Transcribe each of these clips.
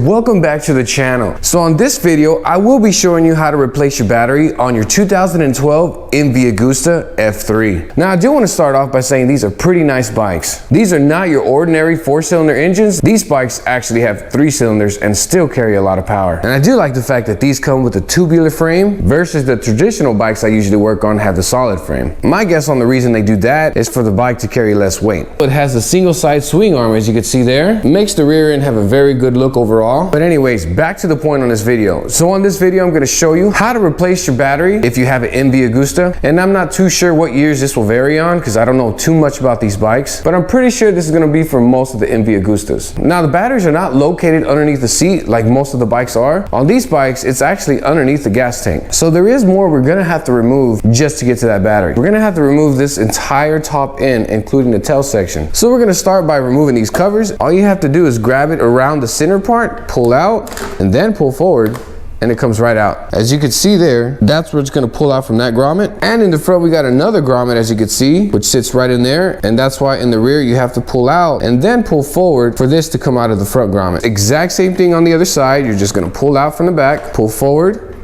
Welcome back to the channel. So on this video, I will be showing you how to replace your battery on your 2012 MV Agusta F3. Now I do want to start off by saying these are pretty nice bikes. These are not your ordinary 4-cylinder engines. These bikes actually have 3 cylinders and still carry a lot of power. And I do like the fact that these come with a tubular frame versus the traditional bikes I usually work on have the solid frame. My guess on the reason they do that is for the bike to carry less weight. It has a single side swing arm, as you can see there. It makes the rear end have a very good look overall. But anyways, back to the point on this video. So on this video, I'm going to show you how to replace your battery if you have an MV Agusta. And I'm not too sure what years this will vary on because I don't know too much about these bikes, but I'm pretty sure this is going to be for most of the MV Agustas. Now the batteries are not located underneath the seat like most of the bikes are. On these bikes, it's actually underneath the gas tank. So there is more we're going to have to remove just to get to that battery. We're going to have to remove this entire top end, including the tail section. So we're going to start by removing these covers. All you have to do is grab it around the center part, pull out, and then pull forward, and it comes right out. As you can see there, that's where it's going to pull out from that grommet. And in the front, we got another grommet, as you can see, which sits right in there. And that's why in the rear, you have to pull out and then pull forward for this to come out of the front grommet. Exact same thing on the other side. You're just going to pull out from the back, pull forward,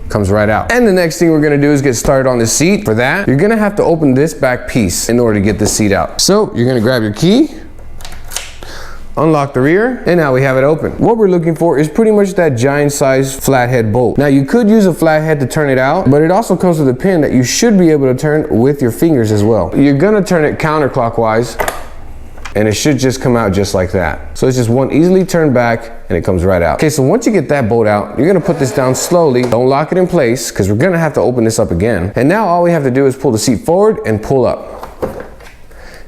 comes right out. And the next thing we're going to do is get started on the seat. For that, you're going to have to open this back piece in order to get this seat out. So you're going to grab your key, unlock the rear, and now we have it open. What we're looking for is pretty much that giant size flathead bolt. Now you could use a flathead to turn it out, but it also comes with a pin that you should be able to turn with your fingers as well. You're gonna turn it counterclockwise, and it should just come out just like that. So it's just one easily turned back, and it comes right out. Okay, so once you get that bolt out, you're gonna put this down slowly. Don't lock it in place, because we're gonna have to open this up again. And now all we have to do is pull the seat forward and pull up.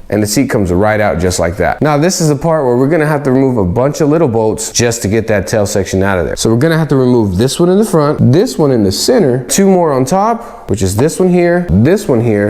And the seat comes right out just like that. Now this is the part where we're gonna have to remove a bunch of little bolts just to get that tail section out of there. So we're gonna have to remove this one in the front, this one in the center, 2 more on top, which is this one here,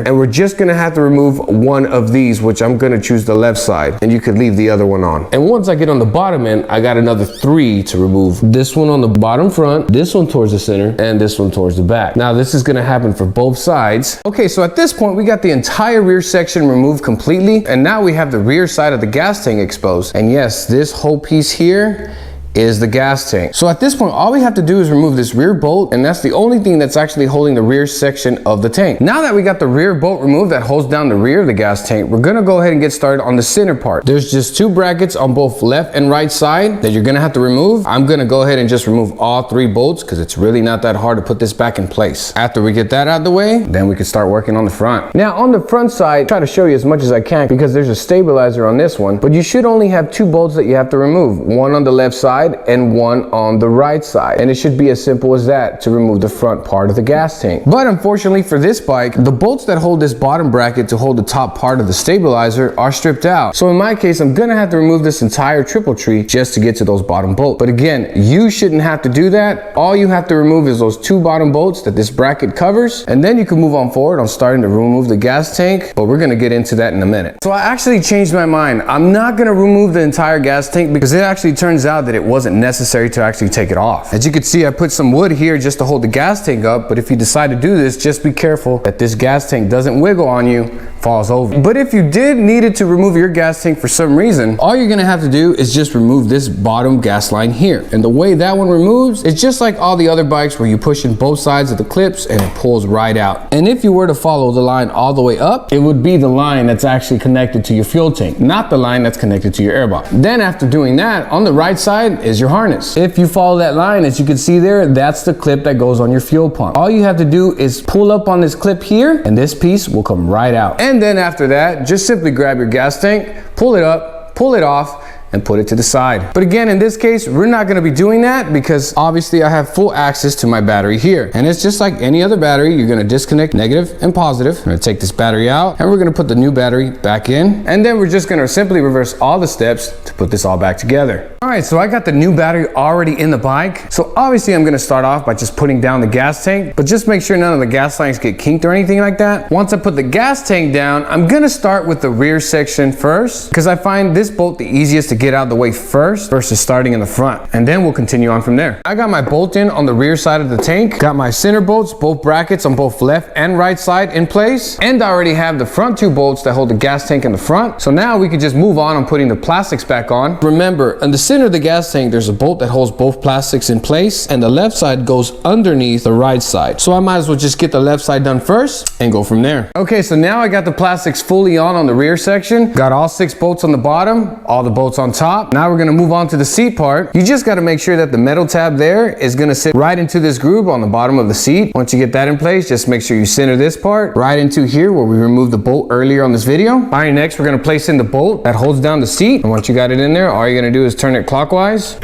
and we're just gonna have to remove one of these, which I'm gonna choose the left side, and you could leave the other one on. And once I get on the bottom end, I got another 3 to remove. This one on the bottom front, this one towards the center, and this one towards the back. Now this is gonna happen for both sides. Okay, so at this point, we got the entire rear section removed completely. And now we have the rear side of the gas tank exposed. And yes, this whole piece here is the gas tank. So at this point, all we have to do is remove this rear bolt, and that's the only thing that's actually holding the rear section of the tank. Now that we got the rear bolt removed that holds down the rear of the gas tank, we're gonna go ahead and get started on the center part. There's just 2 brackets on both left and right side that you're gonna have to remove. I'm gonna go ahead and just remove all 3 bolts because it's really not that hard to put this back in place. After we get that out of the way, then we can start working on the front. Now on the front side, try to show you as much as I can because there's a stabilizer on this one, but you should only have 2 bolts that you have to remove. One on the left side and one on the right side, and it should be as simple as that to remove the front part of the gas tank. But unfortunately for this bike, the bolts that hold this bottom bracket to hold the top part of the stabilizer are stripped out. So in my case, I'm gonna have to remove this entire triple tree just to get to those bottom bolts. But again, you shouldn't have to do that. All you have to remove is those 2 bottom bolts that this bracket covers, and then you can move on forward on starting to remove the gas tank, but we're gonna get into that in a minute. So I actually changed my mind. I'm not gonna remove the entire gas tank because it actually turns out that it wasn't necessary to actually take it off. As you can see, I put some wood here just to hold the gas tank up, but if you decide to do this, just be careful that this gas tank doesn't wiggle on you, falls over. But if you did needed to remove your gas tank for some reason, all you're gonna have to do is just remove this bottom gas line here. And the way that one removes, it's just like all the other bikes where you push in both sides of the clips and it pulls right out. And if you were to follow the line all the way up, it would be the line that's actually connected to your fuel tank, not the line that's connected to your air box. Then after doing that, on the right side is your harness. If you follow that line, as you can see there, that's the clip that goes on your fuel pump. All you have to do is pull up on this clip here, and this piece will come right out. And then after that, just simply grab your gas tank, pull it up, pull it off, and put it to the side. But again, in this case, we're not gonna be doing that because obviously I have full access to my battery here. And it's just like any other battery, you're gonna disconnect negative and positive. I'm gonna take this battery out and we're gonna put the new battery back in. And then we're just gonna simply reverse all the steps to put this all back together. All right, so I got the new battery already in the bike. So obviously I'm gonna start off by just putting down the gas tank, but just make sure none of the gas lines get kinked or anything like that. Once I put the gas tank down, I'm gonna start with the rear section first because I find this bolt the easiest to get out of the way first versus starting in the front, and then we'll continue on from there. I got my bolt in on the rear side of the tank, got my center bolts, both brackets on both left and right side in place, and I already have the front 2 bolts that hold the gas tank in the front. So now we can just move on putting the plastics back on. Remember, on the center center of the gas tank, there's a bolt that holds both plastics in place, and the left side goes underneath the right side. So I might as well just get the left side done first and go from there. Okay, so now I got the plastics fully on the rear section. Got all 6 bolts on the bottom, all the bolts on top. Now we're gonna move on to the seat part. You just gotta make sure that the metal tab there is gonna sit right into this groove on the bottom of the seat. Once you get that in place, just make sure you center this part right into here where we removed the bolt earlier on this video. All right, next we're gonna place in the bolt that holds down the seat. And once you got it in there, all you're gonna do is turn it clockwise,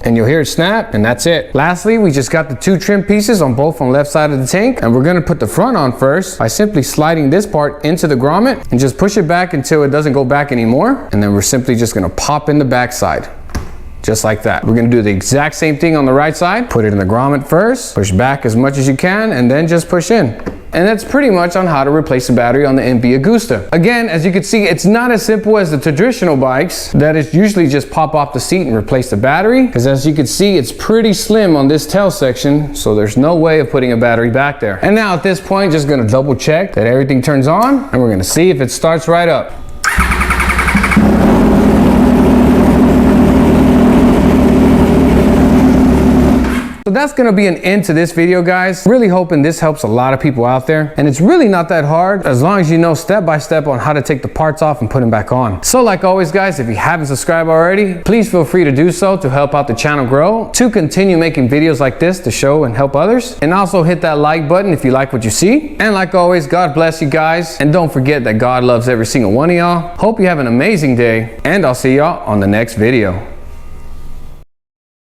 and you'll hear it snap, and that's it. Lastly, we just got the 2 trim pieces on both on left side of the tank, and we're gonna put the front on first by simply sliding this part into the grommet and just push it back until it doesn't go back anymore. And then we're simply just gonna pop in the back side. Just like that. We're gonna do the exact same thing on the right side. Put it in the grommet first, push back as much as you can, and then just push in. And that's pretty much on how to replace the battery on the MV Agusta. Again, as you can see, it's not as simple as the traditional bikes that is usually just pop off the seat and replace the battery. Because as you can see, it's pretty slim on this tail section, so there's no way of putting a battery back there. And now at this point, just gonna double check that everything turns on, and we're gonna see if it starts right up. So that's gonna be an end to this video, guys. Really hoping this helps a lot of people out there. And it's really not that hard as long as you know step by step on how to take the parts off and put them back on. So like always, guys, if you haven't subscribed already, please feel free to do so to help out the channel grow, to continue making videos like this to show and help others. And also hit that like button if you like what you see. And like always, God bless you guys. And don't forget that God loves every single one of y'all. Hope you have an amazing day, and I'll see y'all on the next video.